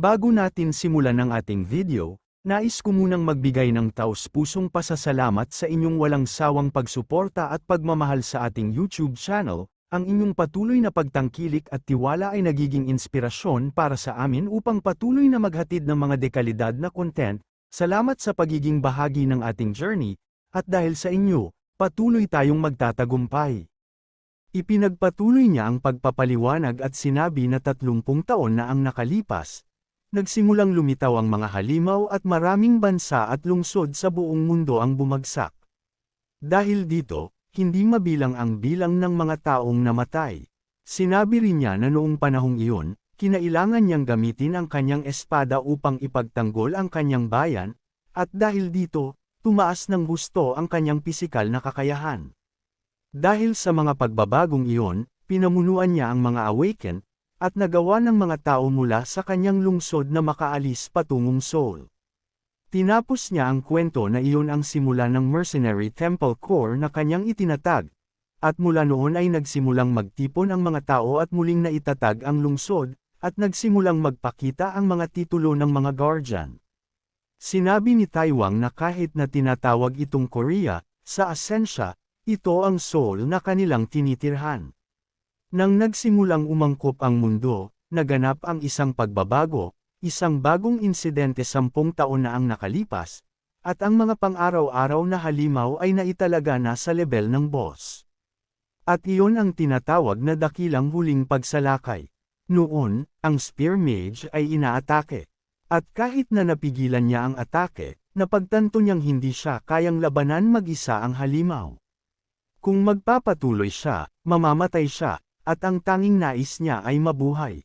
Bago natin simulan ang ating video, nais ko munang magbigay ng taos-pusong pasasalamat sa inyong walang sawang pagsuporta at pagmamahal sa ating YouTube channel. Ang inyong patuloy na pagtangkilik at tiwala ay nagiging inspirasyon para sa amin upang patuloy na maghatid ng mga dekalidad na content. Salamat sa pagiging bahagi ng ating journey, at dahil sa inyo, patuloy tayong magtatagumpay. Ipinagpatuloy niya ang pagpapaliwanag at sinabi na 30 taon na ang nakalipas, nagsimulang lumitaw ang mga halimaw at maraming bansa at lungsod sa buong mundo ang bumagsak. Dahil dito, hindi mabilang ang bilang ng mga taong namatay. Sinabi rin niya na noong panahong iyon, kinailangan niyang gamitin ang kanyang espada upang ipagtanggol ang kanyang bayan, at dahil dito, tumaas ng husto ang kanyang pisikal na kakayahan. Dahil sa mga pagbabagong iyon, pinamunuan niya ang mga awaken, at nagawa ng mga tao mula sa kanyang lungsod na makaalis patungong Seoul. Tinapos niya ang kwento na iyon ang simula ng Mercenary Temple Corps na kanyang itinatag, at mula noon ay nagsimulang magtipon ang mga tao at muling naitatag ang lungsod, at nagsimulang magpakita ang mga titulo ng mga guardian. Sinabi ni Taiwan na kahit na tinatawag itong Korea, sa asensya, ito ang Seoul na kanilang tinitirhan. Nang nagsimulang umangkop ang mundo, naganap ang isang pagbabago, isang bagong insidente 10 taon na ang nakalipas, at ang mga pang-araw-araw na halimaw ay naitalaga na sa level ng boss. At iyon ang tinatawag na dakilang huling pagsalakay. Noon, ang Spear Mage ay inaatake. At kahit na napigilan niya ang atake, napagtanto niyang hindi siya kayang labanan mag-isa ang halimaw. Kung magpapatuloy siya, mamamatay siya, at ang tanging nais niya ay mabuhay.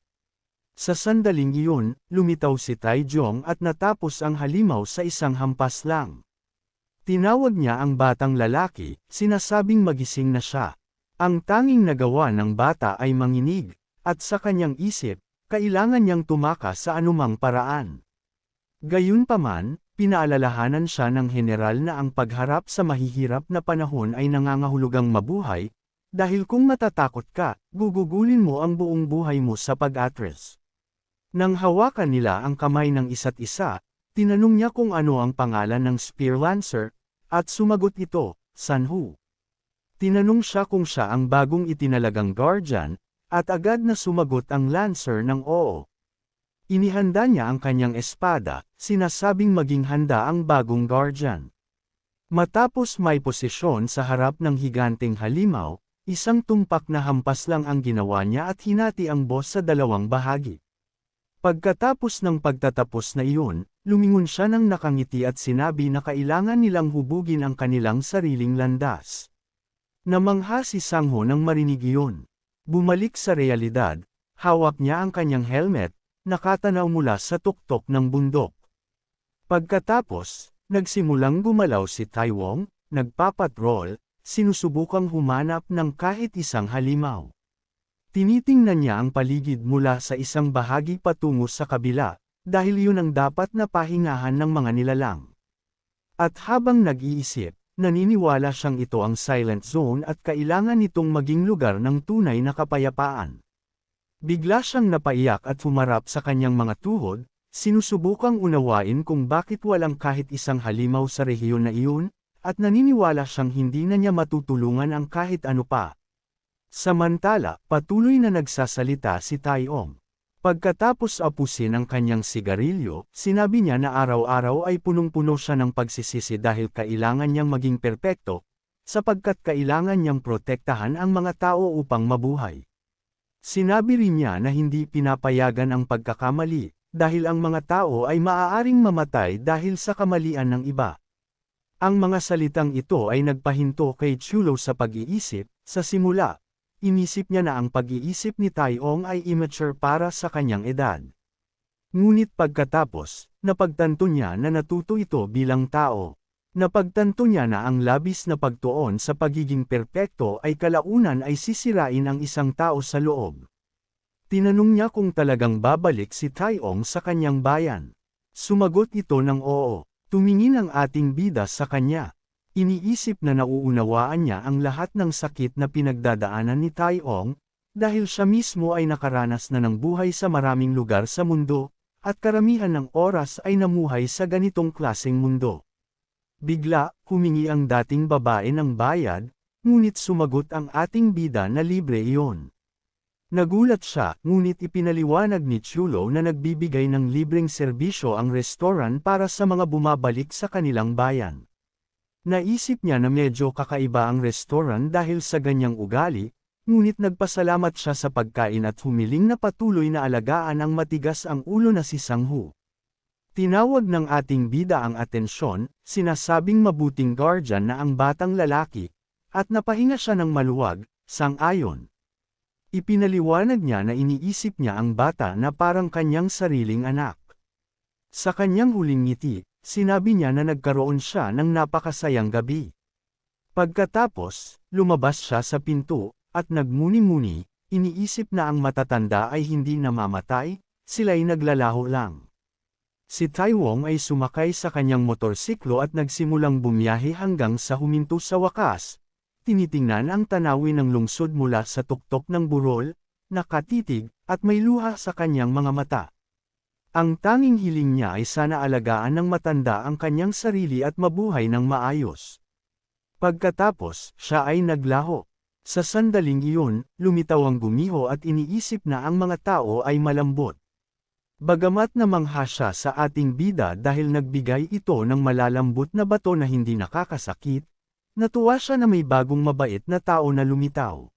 Sa sandaling iyon, lumitaw si Taijong at natapos ang halimaw sa isang hampas lang. Tinawag niya ang batang lalaki, sinasabing magising na siya. Ang tanging nagawa ng bata ay manginig, at sa kanyang isip, kailangan niyang tumakas sa anumang paraan. Gayunpaman, pinaalalahanan siya ng general na ang pagharap sa mahihirap na panahon ay nangangahulugang mabuhay, dahil kung matatakot ka, gugugulin mo ang buong buhay mo sa pag-atras. Nang hawakan nila ang kamay ng isa't isa, tinanong niya kung ano ang pangalan ng Spear Lancer, at sumagot ito, Sanhu. Tinanong siya kung siya ang bagong itinalagang guardian, at agad na sumagot ang Lancer ng oo. Inihanda niya ang kanyang espada, sinasabing maging handa ang bagong guardian. Matapos may posisyon sa harap ng higanteng halimaw, isang tumpak na hampas lang ang ginawa niya at hinati ang boss sa 2 bahagi. Pagkatapos ng pagtatapos na iyon, lumingon siya ng nakangiti at sinabi na kailangan nilang hubugin ang kanilang sariling landas. Namangha si Sangho nang marinig iyon. Bumalik sa realidad, hawak niya ang kanyang helmet, nakatanaw mula sa tuktok ng bundok. Pagkatapos, nagsimulang gumalaw si Taiwan, nagpapatrol, sinusubukang humanap ng kahit isang halimaw. Tinitingnan niya ang paligid mula sa isang bahagi patungo sa kabila, dahil yun ang dapat na pahingahan ng mga nilalang. At habang nag-iisip, naniniwala siyang ito ang silent zone at kailangan itong maging lugar ng tunay na kapayapaan. Bigla siyang napaiyak at humarap sa kanyang mga tuhod, sinusubukang unawain kung bakit walang kahit isang halimaw sa rehiyon na iyon, at naniniwala siyang hindi na niya matutulungan ang kahit ano pa. Samantala, patuloy na nagsasalita si Taiong. Pagkatapos apusin ang kanyang sigarilyo, sinabi niya na araw-araw ay punong-puno siya ng pagsisisi dahil kailangan niyang maging perpekto, sapagkat kailangan niyang protektahan ang mga tao upang mabuhay. Sinabi rin niya na hindi pinapayagan ang pagkakamali, dahil ang mga tao ay maaaring mamatay dahil sa kamalian ng iba. Ang mga salitang ito ay nagpahinto kay Chulo sa pag-iisip. Sa simula, inisip niya na ang pag-iisip ni Taiong ay immature para sa kanyang edad. Ngunit pagkatapos, napagtanto niya na natuto ito bilang tao. Napagtanto niya na ang labis na pagtuon sa pagiging perpekto ay kalaunan ay sisirain ang isang tao sa loob. Tinanong niya kung talagang babalik si Taiong sa kanyang bayan. Sumagot ito ng oo. Tumingin ang ating bida sa kanya. Iniisip na nauunawaan niya ang lahat ng sakit na pinagdadaanan ni Taiong, dahil siya mismo ay nakaranas na ng buhay sa maraming lugar sa mundo, at karamihan ng oras ay namuhay sa ganitong klaseng mundo. Bigla, humingi ang dating babae ng bayad, ngunit sumagot ang ating bida na libre iyon. Nagulat siya, ngunit ipinaliwanag ni Chulo na nagbibigay ng libreng serbisyo ang restaurant para sa mga bumabalik sa kanilang bayan. Naisip niya na medyo kakaiba ang restaurant dahil sa ganyang ugali, ngunit nagpasalamat siya sa pagkain at humiling na patuloy na alagaan ang matigas ang ulo na si Sang-Hu. Tinawag ng ating bida ang atensyon, sinasabing mabuting guardian na ang batang lalaki, at napahinga siya ng maluwag, sang-ayon. Ipinaliwanag niya na iniisip niya ang bata na parang kanyang sariling anak. Sa kanyang huling ngiti, sinabi niya na nagkaroon siya ng napakasayang gabi. Pagkatapos, lumabas siya sa pinto, at nagmuni-muni, iniisip na ang matatanda ay hindi namamatay, sila'y naglalaho lang. Si Taiwong ay sumakay sa kanyang motorsiklo at nagsimulang bumiyahe hanggang sa huminto sa wakas. Tinitingnan ang tanawin ng lungsod mula sa tuktok ng burol, nakatitig, at may luha sa kanyang mga mata. Ang tanging hiling niya ay sana alagaan ng matanda ang kanyang sarili at mabuhay ng maayos. Pagkatapos, siya ay naglaho. Sa sandaling iyon, lumitaw ang gumiho at iniisip na ang mga tao ay malambot. Bagamat namangha siya sa ating bida dahil nagbigay ito ng malalambot na bato na hindi nakakasakit, natuwa siya na may bagong mabait na tao na lumitaw.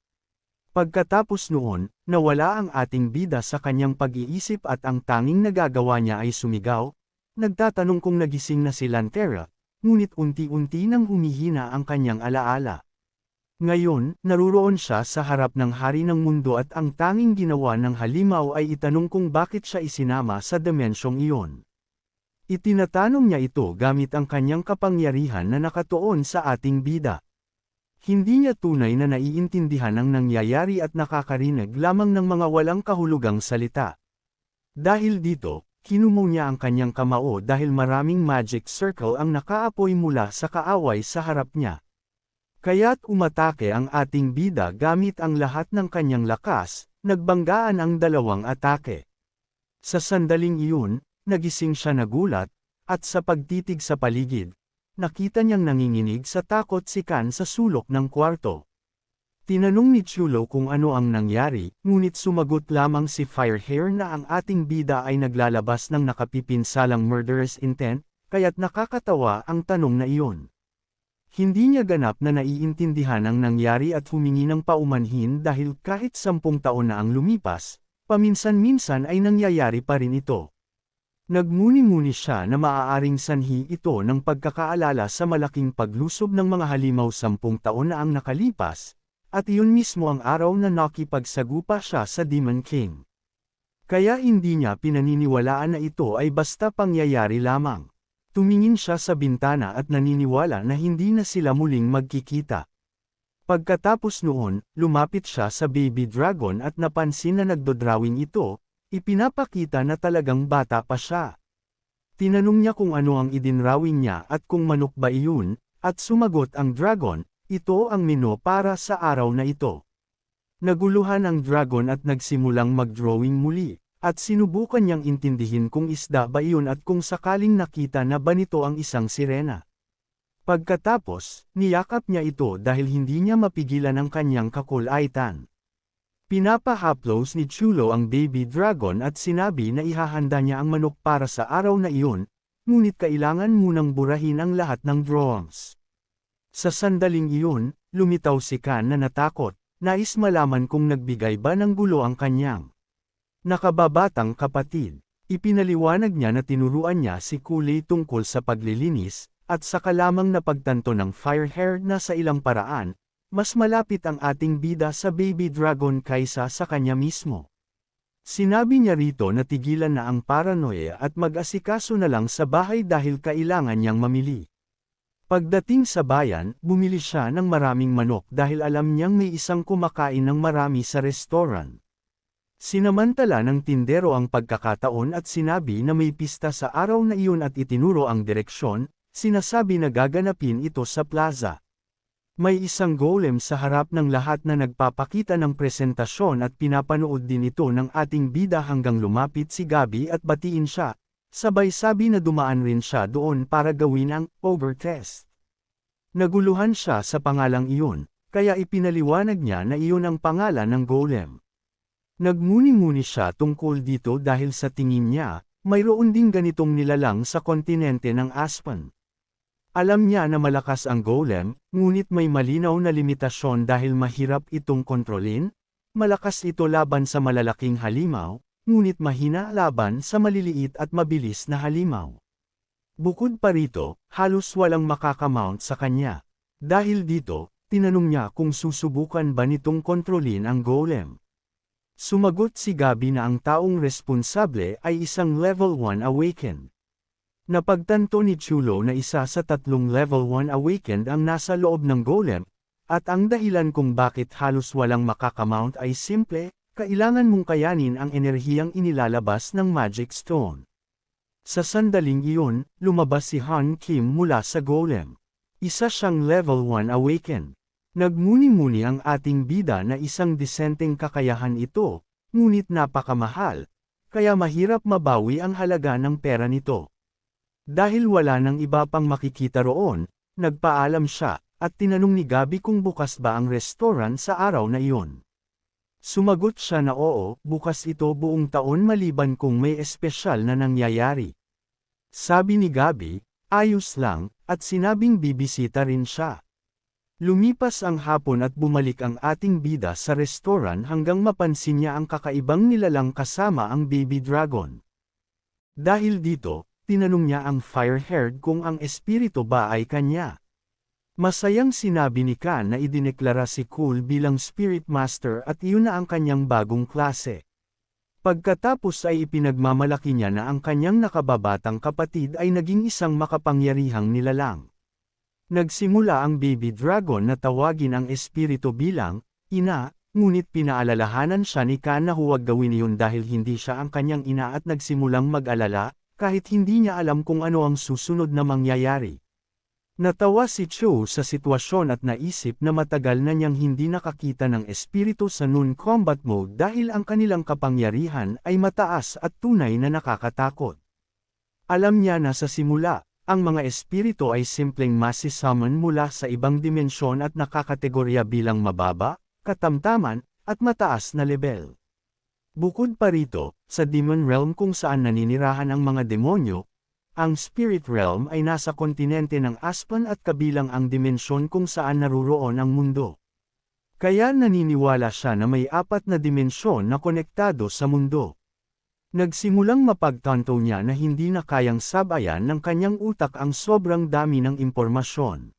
Pagkatapos noon, nawala ang ating bida sa kanyang pag-iisip at ang tanging nagagawa niya ay sumigaw, nagtatanong kung nagising na si Lantera, ngunit unti-unti nang humihina ang kanyang alaala. Ngayon, naruroon siya sa harap ng hari ng mundo at ang tanging ginawa ng halimaw ay itanong kung bakit siya isinama sa dimensyong iyon. Itinatanong niya ito gamit ang kanyang kapangyarihan na nakatuon sa ating bida. Hindi niya tunay na naiintindihan ang nangyayari at nakakarinig lamang ng mga walang kahulugang salita. Dahil dito, kinumo niya ang kanyang kamao dahil maraming magic circle ang nakaapoy mula sa kaaway sa harap niya. Kaya't umatake ang ating bida gamit ang lahat ng kanyang lakas, nagbanggaan ang dalawang atake. Sa sandaling iyon, nagising siya nagulat, at sa pagtitig sa paligid, nakita niyang nanginginig sa takot si Kan sa sulok ng kwarto. Tinanong ni Chulo kung ano ang nangyari, ngunit sumagot lamang si Firehair na ang ating bida ay naglalabas ng nakapipinsalang murderous intent, kaya't nakakatawa ang tanong na iyon. Hindi niya ganap na naiintindihan ang nangyari at humingi ng paumanhin dahil kahit 10 taon na ang lumipas, paminsan-minsan ay nangyayari pa rin ito. Nagmuni-muni siya na maaaring sanhi ito ng pagkakaalala sa malaking paglusob ng mga halimaw 10 taon na ang nakalipas, at iyon mismo ang araw na nakipagsagupa siya sa Demon King. Kaya hindi niya pinaniniwalaan na ito ay basta pangyayari lamang. Tumingin siya sa bintana at naniniwala na hindi na sila muling magkikita. Pagkatapos noon, lumapit siya sa baby dragon at napansin na nagdodrawing ito, ipinapakita na talagang bata pa siya. Tinanong niya kung ano ang idinrawing niya at kung manok ba iyon, at sumagot ang dragon, ito ang menu para sa araw na ito. Naguluhan ang dragon at nagsimulang magdrawing muli. At sinubukan niyang intindihin kung isda ba iyon at kung sakaling nakita na ba nito ang isang sirena. Pagkatapos, niyakap niya ito dahil hindi niya mapigilan ang kanyang kakulaitan. Pinapahaplos ni Chulo ang baby dragon at sinabi na ihahanda niya ang manok para sa araw na iyon, ngunit kailangan munang burahin ang lahat ng drawings. Sa sandaling iyon, lumitaw si Kan na natakot, nais malaman kung nagbigay ba ng gulo ang kanyang nakababatang kapatid. Ipinaliwanag niya na tinuruan niya si Kulay tungkol sa paglilinis, at saka lamang napagtanto ng Firehair na sa ilang paraan, mas malapit ang ating bida sa baby dragon kaysa sa kanya mismo. Sinabi niya rito na tigilan na ang paranoia at mag-asikaso na lang sa bahay dahil kailangan niyang mamili. Pagdating sa bayan, bumili siya ng maraming manok dahil alam niyang may isang kumakain ng marami sa restaurant. Sinamantala ng tindero ang pagkakataon at sinabi na may pista sa araw na iyon at itinuro ang direksyon, sinasabi na gaganapin ito sa plaza. May isang golem sa harap ng lahat na nagpapakita ng presentasyon at pinapanood din ito ng ating bida hanggang lumapit si Gabi at batiin siya, sabay sabi na dumaan rin siya doon para gawin ang ogre test. Naguluhan siya sa pangalang iyon, kaya ipinaliwanag niya na iyon ang pangalan ng golem. Nagmuni-muni siya tungkol dito dahil sa tingin niya, mayroon ding ganitong nilalang sa kontinente ng Aspen. Alam niya na malakas ang golem, ngunit may malinaw na limitasyon dahil mahirap itong kontrolin, malakas ito laban sa malalaking halimaw, ngunit mahina laban sa maliliit at mabilis na halimaw. Bukod pa rito, halos walang makakamount sa kanya. Dahil dito, tinanong niya kung susubukan ba nitong kontrolin ang golem. Sumagot si Gabi na ang taong responsable ay isang level 1 awakened. Napagtanto ni Chulo na isa sa 3 level 1 awakened ang nasa loob ng golem, at ang dahilan kung bakit halos walang makakamount ay simple, kailangan mong kayanin ang enerhiyang inilalabas ng Magic Stone. Sa sandaling iyon, lumabas si Han Kim mula sa golem. Isa siyang level 1 awakened. Nagmuni-muni ang ating bida na isang disenteng kakayahan ito, ngunit napakamahal, kaya mahirap mabawi ang halaga ng pera nito. Dahil wala nang iba pang makikita roon, nagpaalam siya, at tinanong ni Gabi kung bukas ba ang restaurant sa araw na iyon. Sumagot siya na oo, bukas ito buong taon maliban kung may espesyal na nangyayari. Sabi ni Gabi, ayos lang, at sinabing bibisita rin siya. Lumipas ang hapon at bumalik ang ating bida sa restaurant hanggang mapansin niya ang kakaibang nilalang kasama ang baby dragon. Dahil dito, tinanong niya ang fire-haired kung ang espiritu ba ay kanya. Masayang sinabi ni Kan na idineklara si Cool bilang spirit master at iyon na ang kanyang bagong klase. Pagkatapos ay ipinagmamalaki niya na ang kanyang nakababatang kapatid ay naging isang makapangyarihang nilalang. Nagsimula ang baby dragon na tawagin ang espiritu bilang ina, ngunit pinaalalahanan siya ni Kan na huwag gawin iyon dahil hindi siya ang kanyang ina at nagsimulang mag-alala, kahit hindi niya alam kung ano ang susunod na mangyayari. Natawa si Cho sa sitwasyon at naisip na matagal na niyang hindi nakakita ng espiritu sa noon combat mode dahil ang kanilang kapangyarihan ay mataas at tunay na nakakatakot. Alam niya na sa simula, ang mga espiritu ay simpleng masi-summon mula sa ibang dimensyon at nakakategorya bilang mababa, katamtaman, at mataas na level. Bukod pa rito, sa Demon Realm kung saan naninirahan ang mga demonyo, ang Spirit Realm ay nasa kontinente ng Aspen at kabilang ang dimensyon kung saan naruroon ang mundo. Kaya naniniwala siya na may 4 na dimensyon na konektado sa mundo. Nagsimulang mapagtanto niya na hindi na kayang sabayan ng kanyang utak ang sobrang dami ng impormasyon.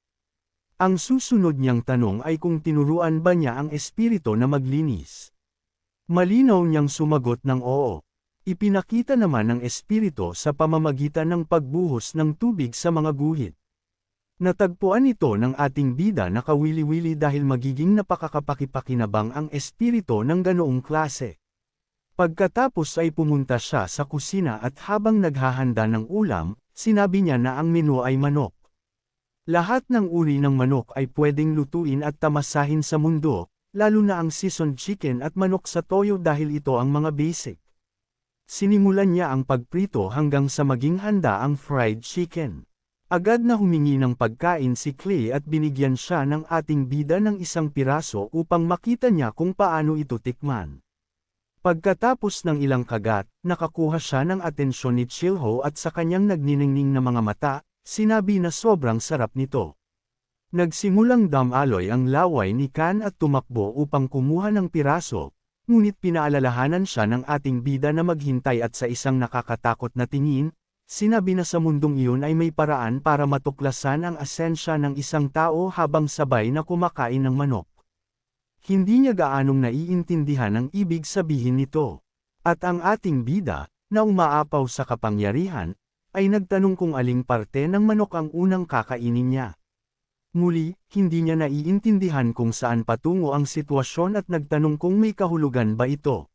Ang susunod niyang tanong ay kung tinuruan ba niya ang espiritu na maglinis. Malinaw niyang sumagot ng oo. Ipinakita naman ng espiritu sa pamamagitan ng pagbuhos ng tubig sa mga guhit. Natagpuan ito ng ating bida na kawili-wili dahil magiging napakakapakipakinabang ang espiritu ng ganoong klase. Pagkatapos ay pumunta siya sa kusina at habang naghahanda ng ulam, sinabi niya na ang menu ay manok. Lahat ng uri ng manok ay pwedeng lutuin at tamasahin sa mundo, lalo na ang seasoned chicken at manok sa toyo dahil ito ang mga basic. Sinimulan niya ang pagprito hanggang sa maging handa ang fried chicken. Agad na humingi ng pagkain si Clay at binigyan siya ng ating bida ng isang piraso upang makita niya kung paano ito tikman. Pagkatapos ng ilang kagat, nakakuha siya ng atensyon ni Chilho at sa kanyang nagniningning na mga mata, sinabi na sobrang sarap nito. Nagsimulang damaloy ang laway ni Kan at tumakbo upang kumuha ng piraso, ngunit pinaalalahanan siya ng ating bida na maghintay at sa isang nakakatakot na tingin, sinabi na sa mundong iyon ay may paraan para matuklasan ang asensya ng isang tao habang sabay na kumakain ng manok. Hindi niya gaanong naiintindihan ang ibig sabihin nito. At ang ating bida, na umaapaw sa kapangyarihan, ay nagtanong kung aling parte ng manok ang unang kakainin niya. Muli, hindi niya naiintindihan kung saan patungo ang sitwasyon at nagtanong kung may kahulugan ba ito.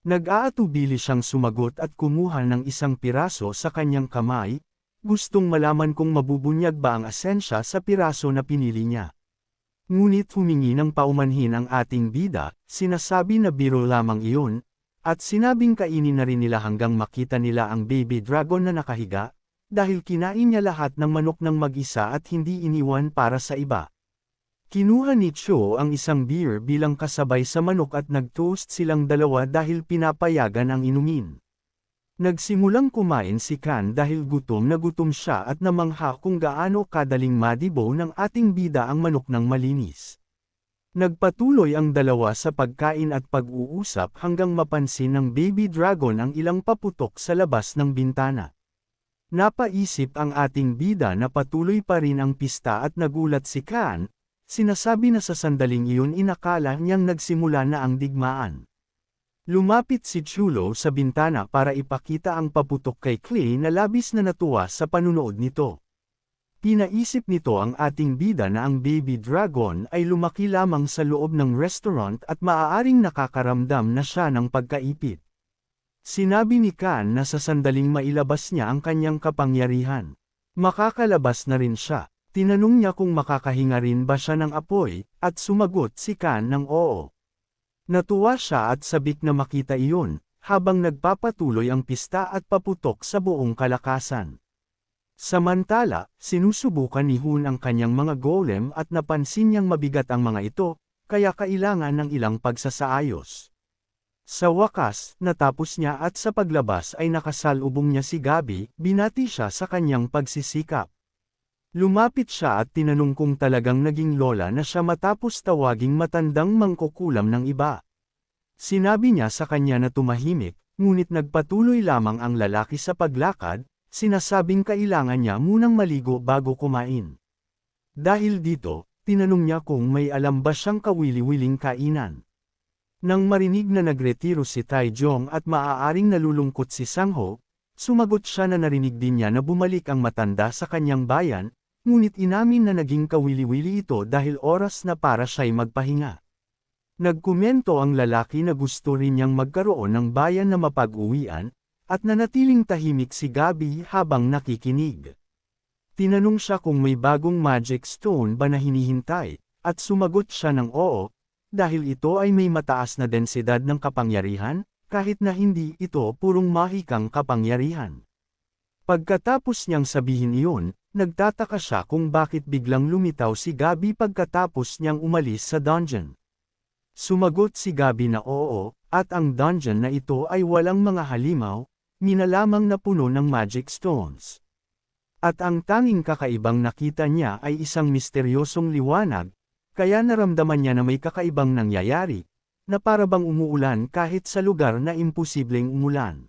Nag-aatubili siyang sumagot at kumuha ng isang piraso sa kanyang kamay, gustong malaman kung mabubunyag ba ang asensya sa piraso na pinili niya. Ngunit humingi ng paumanhin ang ating bida, sinasabi na biro lamang iyon, at sinabing kainin na rin nila hanggang makita nila ang baby dragon na nakahiga, dahil kinain niya lahat ng manok ng mag-isa at hindi iniwan para sa iba. Kinuha ni Cho ang isang beer bilang kasabay sa manok at nag-toast silang dalawa dahil pinapayagan ang inumin. Nagsimulang kumain si Kan dahil gutom na gutom siya at namangha kung gaano kadaling madibo ng ating bida ang manok ng malinis. Nagpatuloy ang dalawa sa pagkain at pag-uusap hanggang mapansin ng baby dragon ang ilang paputok sa labas ng bintana. Napaisip ang ating bida na patuloy pa rin ang pista at nagulat si Kan. Sinasabi na sa sandaling iyon inakala niyang nagsimula na ang digmaan. Lumapit si Chulo sa bintana para ipakita ang paputok kay Clay na labis na natuwa sa panunood nito. Pinaisip nito ang ating bida na ang baby dragon ay lumaki lamang sa loob ng restaurant at maaaring nakakaramdam na siya ng pagkaipit. Sinabi ni Kan na sa sandaling mailabas niya ang kanyang kapangyarihan. Makakalabas na rin siya. Tinanong niya kung makakahinga rin ba siya ng apoy, at sumagot si Kan ng oo. Natuwa siya at sabik na makita iyon, habang nagpapatuloy ang pista at paputok sa buong kalakasan. Samantala, sinusubukan ni Hun ang kanyang mga golem at napansin niyang mabigat ang mga ito, kaya kailangan ng ilang pagsasaayos. Sa wakas, natapos niya at sa paglabas ay nakasalubong niya si Gabi, binati siya sa kanyang pagsisikap. Lumapit siya at tinanong kung talagang naging lola na siya matapos tawaging matandang mangkukulam ng iba. Sinabi niya sa kanya na tumahimik, ngunit nagpatuloy lamang ang lalaki sa paglakad, sinasabing kailangan niya munang maligo bago kumain. Dahil dito, tinanong niya kung may alam ba siyang kawili-wiling kainan. Nang marinig na nagretiro si Taijong at maaaring nalulungkot si Sangho, sumagot siya na narinig din niya na bumalik ang matanda sa kanyang bayan, ngunit inamin na naging kawili-wili ito dahil oras na para siya'y magpahinga. Nagkomento ang lalaki na gusto rin niyang magkaroon ng bayan na mapag-uwian, at nanatiling tahimik si Gabi habang nakikinig. Tinanong siya kung may bagong magic stone ba na hinihintay, at sumagot siya ng oo, dahil ito ay may mataas na densidad ng kapangyarihan, kahit na hindi ito purong mahikang kapangyarihan. Pagkatapos niyang sabihin iyon, nagtataka siya kung bakit biglang lumitaw si Gabi pagkatapos niyang umalis sa dungeon. Sumagot si Gabi na oo, at ang dungeon na ito ay walang mga halimaw, minalamang na puno ng magic stones. At ang tanging kakaibang nakita niya ay isang misteryosong liwanag, kaya naramdaman niya na may kakaibang nangyayari, na para bang umuulan kahit sa lugar na imposibleng umulan.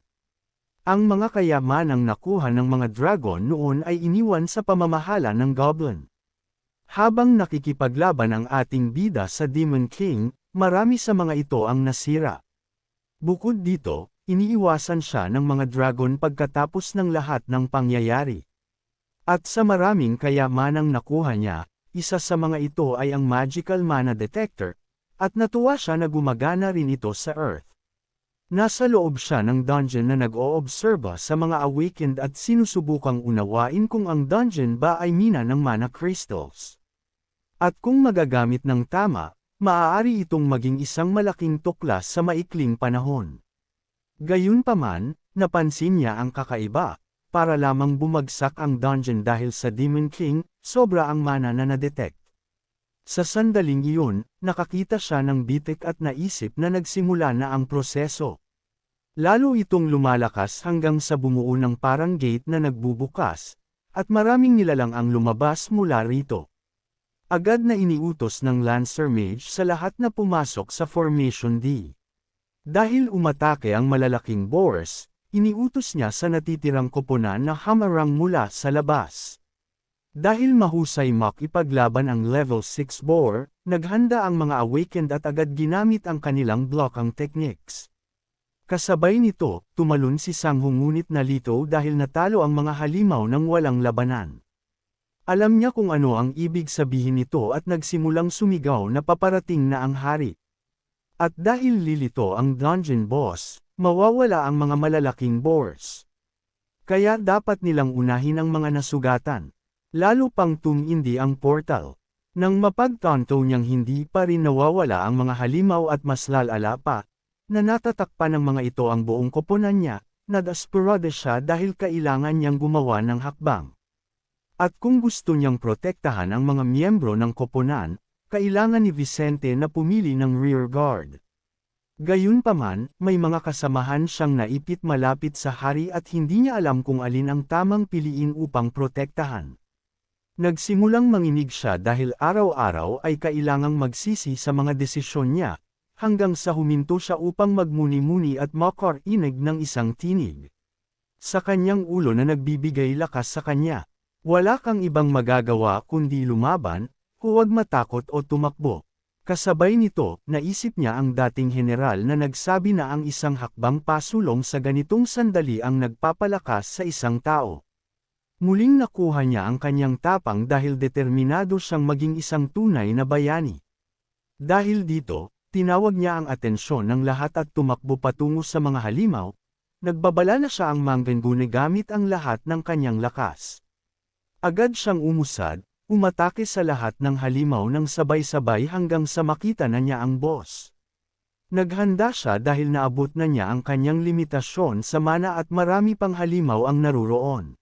Ang mga kayamanang nakuha ng mga dragon noon ay iniwan sa pamamahala ng goblin. Habang nakikipaglaban ang ating bida sa Demon King, marami sa mga ito ang nasira. Bukod dito, iniiwasan siya ng mga dragon pagkatapos ng lahat ng pangyayari. At sa maraming kayamanang nakuha niya, isa sa mga ito ay ang magical mana detector, at natuwa siya na gumagana rin ito sa Earth. Nasa loob siya ng dungeon na nag-oobserba sa mga awakened at sinusubukang unawain kung ang dungeon ba ay mina ng mana crystals. At kung magagamit ng tama, maaari itong maging isang malaking tuklas sa maikling panahon. Gayunpaman, napansin niya ang kakaiba, para lamang bumagsak ang dungeon dahil sa Demon King, sobra ang mana na na-detect. Sa sandaling iyon, nakakita siya ng bitik at naisip na nagsimula na ang proseso. Lalo itong lumalakas hanggang sa bumuo ng parang gate na nagbubukas, at maraming nilalang ang lumabas mula rito. Agad na iniutos ng Lancer Mage sa lahat na pumasok sa Formation D. Dahil umatake ang malalaking boars, iniutos niya sa natitirang koponan na hamarang mula sa labas. Dahil mahusay makipaglaban ang level 6 boar, naghanda ang mga awakened at agad ginamit ang kanilang blocking techniques. Kasabay nito, tumalon si Sangho ngunit nalito dahil natalo ang mga halimaw ng walang labanan. Alam niya kung ano ang ibig sabihin nito at nagsimulang sumigaw na paparating na ang hari. At dahil lilito ang dungeon boss, mawawala ang mga malalaking boars. Kaya dapat nilang unahin ang mga nasugatan. Lalo pang tumindi ang portal. Nang mapagtanto niyang hindi pa rin nawawala ang mga halimaw at mas lalala pa, na natatakpan ng mga ito ang buong koponan niya, nadesperado siya dahil kailangan niyang gumawa ng hakbang. At kung gusto niyang protektahan ang mga miyembro ng koponan, kailangan ni Vicente na pumili ng rear guard. Gayunpaman, may mga kasamahan siyang naipit malapit sa hari at hindi niya alam kung alin ang tamang piliin upang protektahan. Nagsimulang manginig siya dahil araw-araw ay kailangang magsisi sa mga desisyon niya, hanggang sa huminto siya upang magmuni-muni at makarinig ng isang tinig sa kanyang ulo na nagbibigay lakas sa kanya. Wala kang ibang magagawa kundi lumaban, huwag matakot o tumakbo. Kasabay nito, naisip niya ang dating general na nagsabi na ang isang hakbang pasulong sa ganitong sandali ang nagpapalakas sa isang tao. Muling nakuha niya ang kanyang tapang dahil determinado siyang maging isang tunay na bayani. Dahil dito, tinawag niya ang atensyon ng lahat at tumakbo patungo sa mga halimaw, nagbabala na siya ang manggangune gamit ang lahat ng kanyang lakas. Agad siyang umusad, umatake sa lahat ng halimaw ng sabay-sabay hanggang sa makita na niya ang boss. Naghanda siya dahil naabot na niya ang kanyang limitasyon sa mana at marami pang halimaw ang naruroon.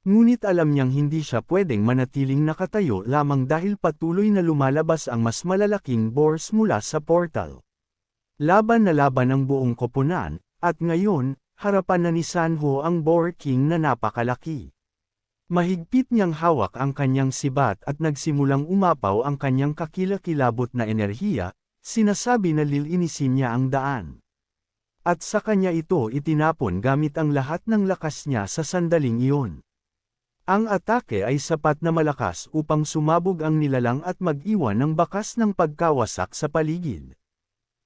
Ngunit alam niyang hindi siya pwedeng manatiling nakatayo lamang dahil patuloy na lumalabas ang mas malalaking boars mula sa portal. Laban na laban ang buong koponan, at ngayon, harapan na ni Sanho ang Boar King na napakalaki. Mahigpit niyang hawak ang kanyang sibat at nagsimulang umapaw ang kanyang kakilakilabot na enerhiya, sinasabi na lilinisin niya ang daan. At sa kanya ito itinapon gamit ang lahat ng lakas niya sa sandaling iyon. Ang atake ay sapat na malakas upang sumabog ang nilalang at mag-iwan ng bakas ng pagkawasak sa paligid.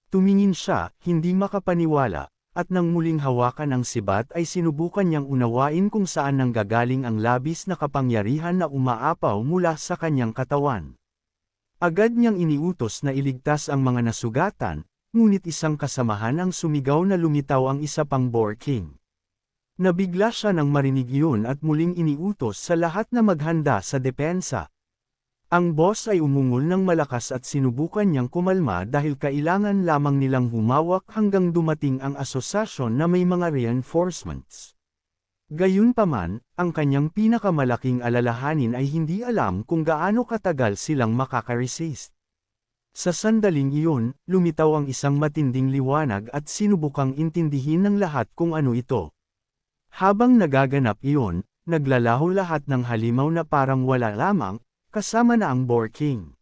Tumingin siya, hindi makapaniwala, at nang muling hawakan ang sibat ay sinubukan niyang unawain kung saan nanggagaling ang labis na kapangyarihan na umaapaw mula sa kanyang katawan. Agad niyang iniutos na iligtas ang mga nasugatan, ngunit isang kasamahan ang sumigaw na lumitaw ang isa pang Boar King. Nabigla siya nang marinig iyon at muling iniutos sa lahat na maghanda sa depensa. Ang boss ay umungol ng malakas at sinubukan niyang kumalma dahil kailangan lamang nilang humawak hanggang dumating ang asosasyon na may mga reinforcements. Gayunpaman, ang kanyang pinakamalaking alalahanin ay hindi alam kung gaano katagal silang makakaresist. Sa sandaling iyon, lumitaw ang isang matinding liwanag at sinubukang intindihin ng lahat kung ano ito. Habang nagaganap iyon, naglalaho lahat ng halimaw na parang wala lamang, kasama na ang Boar King.